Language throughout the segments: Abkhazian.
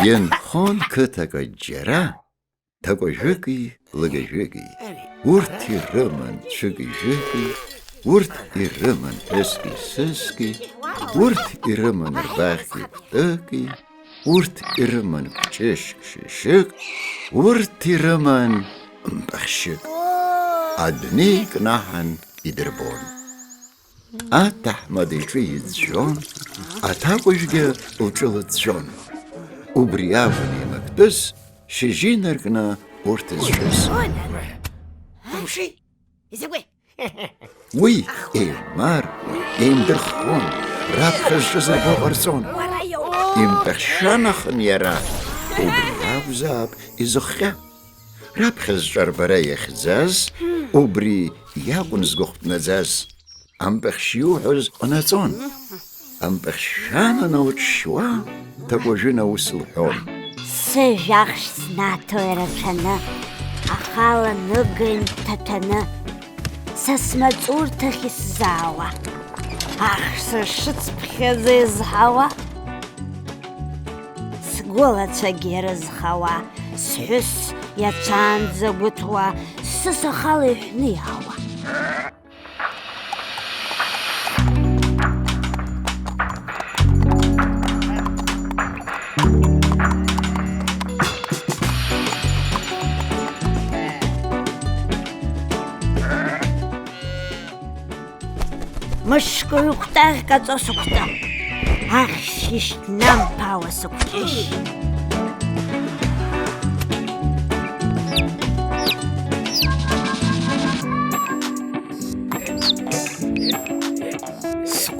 ين خون كتاقا جرا تاقا جوكي لغا جوكي ورتي رمان شوكي جوكي ورتي رمان اسكي سسكي ورتي رمان رباخي تاكي ورتي رمان كتشك ششك ورتي رمان مبخشك عدنيك نحن يدربون أتحمد الجيد جون أتاقوشجا وجلد جون وبريافني مكتس شجينركنا ورتزجس امشي يزوي وي مار درخون راب خجز بغرزون بخشانخن يرا وبرياف زاب إزخيا راب خزجر براي خزاز وبري ياغنز غخت نزاز بخشيوحز ونزون بخشانا نوت شوا تقوجنا وصلحون سجاخش سناتو يرشنا أخالا نغن تتنا سسمت أورتخي الزاوة أخسر شتس بخيزي زهاوة سقولة تغير زهاوة سحس يتان زغوتوا سسخالي حنيهاوة مشكو يختار كتو سكتا أخشيش نامبا وسكتش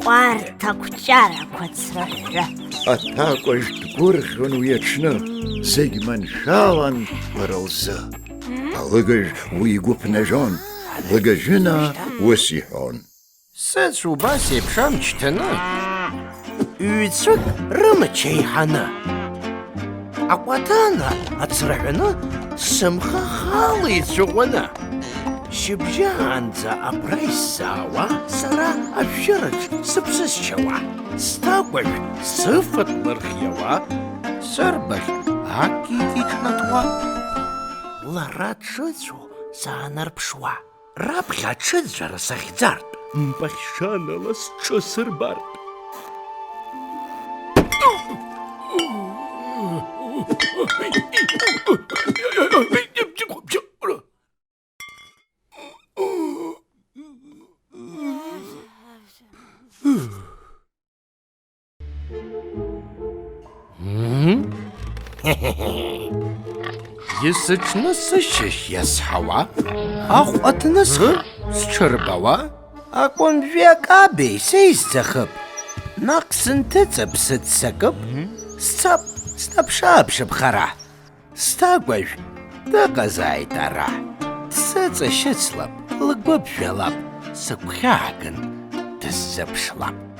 سقوار تاكوشارا كوتسرحرا أتاقوش تقرخن ويتشنا زيجمن شالان برلزا ألغج ويقوب نجون لغجنا وسيحون ساتسو باسي بشامشتنا يويتسك رمتشيحنا أقواتانا أتسرحنا سمخا خالي تسوغنا شبجان زا أبرايساوا سرا أبشرج سبسسشوا ستاقوش صفت لرخيوا سربش هاكي إتنطوا لرات شدزو سانر بشوا رابخا شدزر سخزارت بخشانا لسچو سربارت يسچنا سشش يسحوا أخواتنا سخ سچربوا أكون فيك أبي سيستخب ناقصن تتب ستسكب ستب شاب شبخرا ستاقوش دقزاي ترا تساتس شتسلب لقبب شلب سكخاقن تسب شلب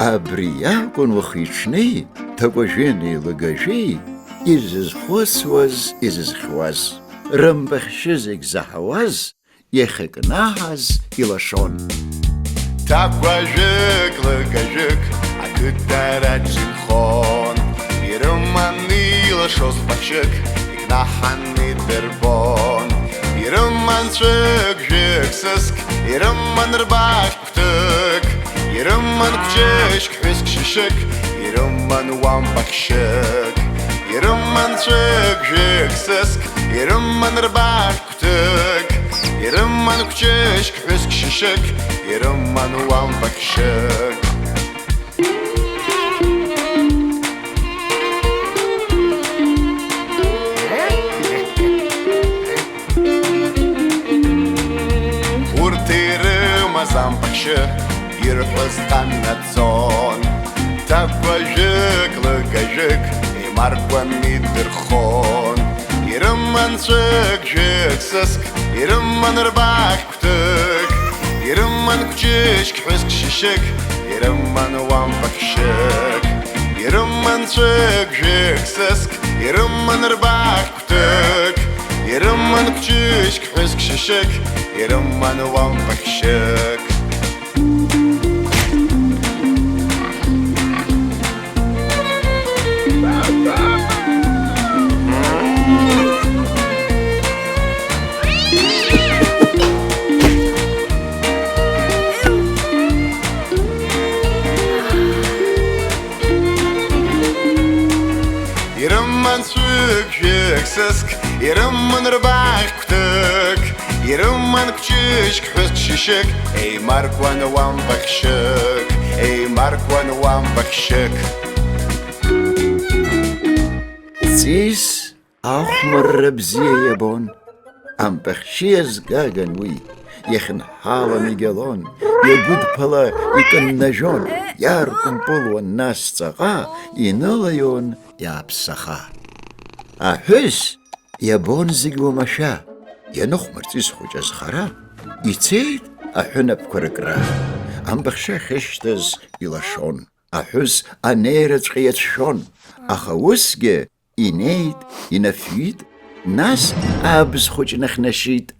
أبرياكن وخيشني تقوجيني لغجي إزز خوسوز إزز خواز رمبخشزك زحواز يخك ناهز إلاشون تقوجك لغجك أكتارات زنخون يرماني لشوز بخشك إكناحني دربون يرمان شك جك سسك يرمان رباش كفتك يرمان كجيش كحسك ششك يرمان وام بخشك يرمان شك جك سسك يرمان رباش كفتك يرمان كجيش كحسك ششك يرمان وام بخشك Зампакши ирхыз каннатсон Тапважик лыгажик и марквани дырхон Ирымман шик жик сыск Ирымман рбак ктык Ирымман кчишк хыск шишик Ирымман вампакшик Ирымман шик жик сыск Ирымман рбак ктык Ирымман Ирыман күчүшк хөз кишишик Ирыман уам бахшик Ирыман сүк жексіск Ирыман рбах күтік Ирыман күчүшк хөз кишишик Эй маркван уам бахшик Эй маркван уам бахшик Цис ахмар бзия ябон. Am бахшиез гаган уи. Яхн хала мигелон. Ягуд пала икан нажон. Яр кумполуан нас цага. Иналайон япсаха. А хөз ябон зигу маша. Янохмар цис худжаз хара. Ицейд ахюнап куракра. Am бахша хештаз илашон. А хөз анейрат шон. Аха усге инейд, инафид, нас абз хуч нахнашид.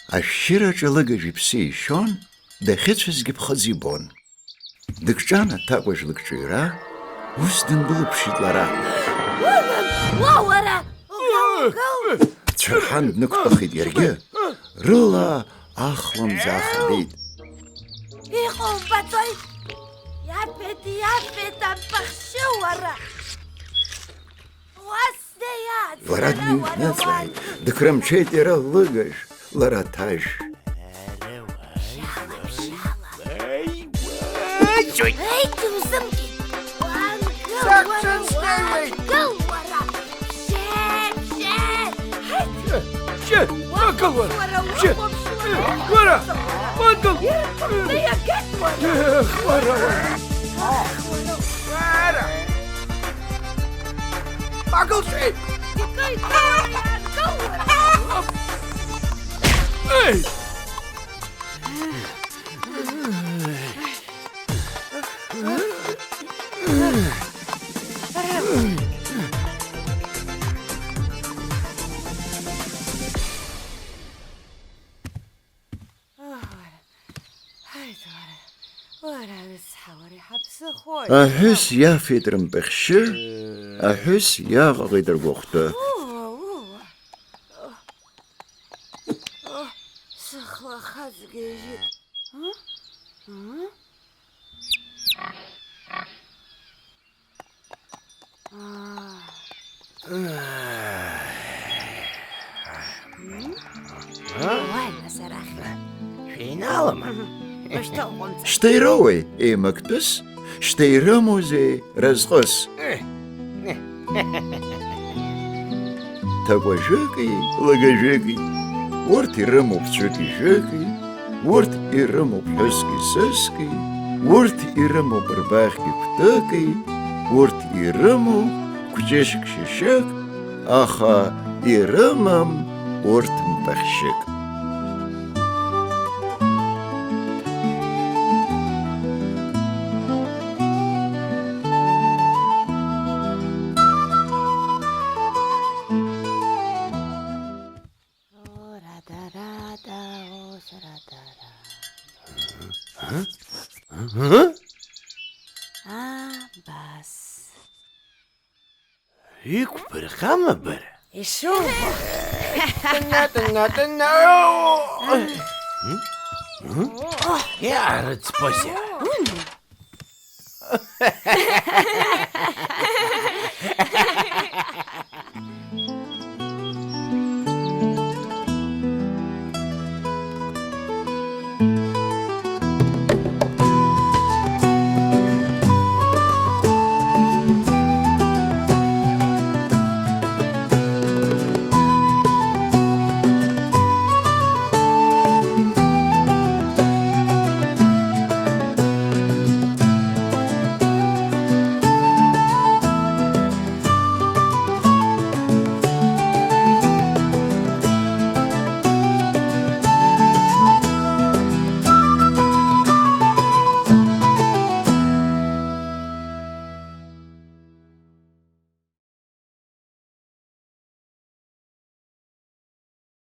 Ашира чалагажи пси шон, да хетшез гипхазибон. Дыкчана також лыкчира, устын было пшитлара. Чархан нукпахид ерге, рыла ахлам захабид. Ихом бацой, япет, ампахшуара. Варадни нацвай, да крамчетера лыгаш, ларатаж. Эй, ты узымки! أحس يا فيدرم بخشة أحس يا غيدر وقته سخلا خزجي وين صراحة فينالما شتيروي إيه مكتس شتيرموزي رزقس تبوجيكي لغجيكي ورت يرمو بشوكي جيكي ورت يرمو بحسكي سسكي ورت يرمو برباخكي كتاكي ورت يرمو كجيشك شيشك أخا يرمم ورت مبخشك بس يكبر خمبر يشوف يا رد سبوسيا